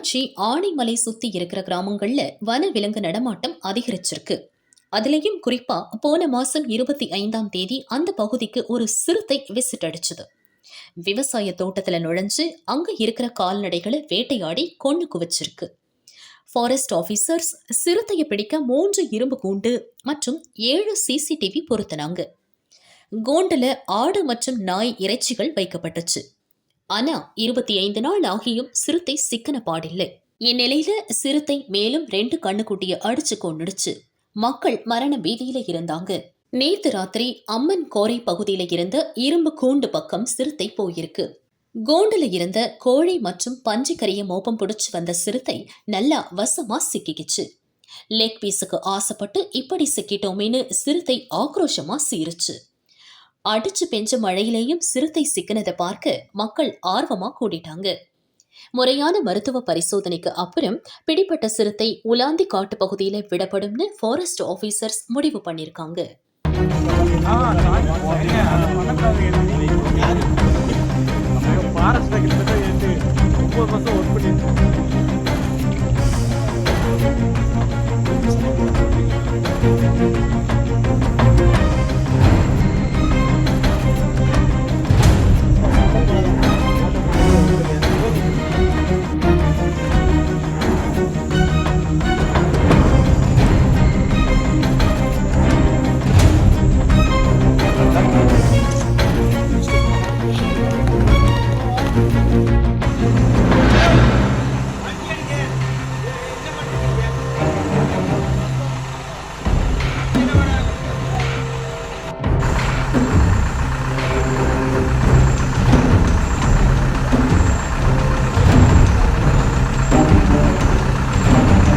பொள்ளாச்சி ஆனைமலை சுத்தி இருக்கிற கிராமங்கள்ல வன விலங்கு நடமாட்டம் அதிகரிச்சிருக்கு. அதுலயும் குறிப்பா போன மாசம் 25ஆம் தேதி அந்த பகுதிக்கு ஒரு சிறுத்தை விசிட் அடிச்சது. விவசாய தோட்டத்துல நுழைஞ்சு அங்க இருக்கிற கால்நடைகளை வேட்டையாடி கொன்னு குவிச்சிருக்கு. ஃபாரஸ்ட் ஆபீசர்ஸ் சிறுத்தையை பிடிக்க 3 இரும்பு கூண்டு மற்றும் 7 சிசிடிவி பொருத்தினாங்க. கூண்டுல ஆடு மற்றும் நாய் இறைச்சிகள் வைக்கப்பட்டுச்சு. ஆனா 25 நாள் ஆகியும் சிறுத்தை சிக்கன பாடில்லை. இந்நிலையில சிறுத்தை மேலும் 2 கண்ணுக்குட்டிய அடிச்சு கொன்னுடுச்சு. மக்கள் மரண பீதியில இருந்தாங்க. நேத்து ராத்திரி அம்மன் கோரை பகுதியில இருந்த இரும்பு கூண்டு பக்கம் சிறுத்தை போயிருக்கு. கூண்டுல இருந்த கோழி மற்றும் பன்றிக்கறிய மோப்பம் பிடிச்சு வந்த சிறுத்தை நல்லா வசமா சிக்கிக்குச்சு. லெக் பீஸுக்கு ஆசைப்பட்டு இப்படி சிக்கிட்டோமேனு சிறுத்தை ஆக்ரோஷமா சீருச்சு. அடிச்சு பெஞ்ச மழையிலேயும் சிறுத்தை சிக்கினதை பார்க்க மக்கள் ஆர்வமா கூடிட்டாங்க. முறையான மருத்துவ பரிசோதனைக்கு அப்புறம் பிடிப்பட்ட சிறுத்தை உலாந்தி காட்டு பகுதியில விடப்படும்னு ஃபாரஸ்ட் ஆபீசர்ஸ் முடிவு பண்ணிருக்காங்க.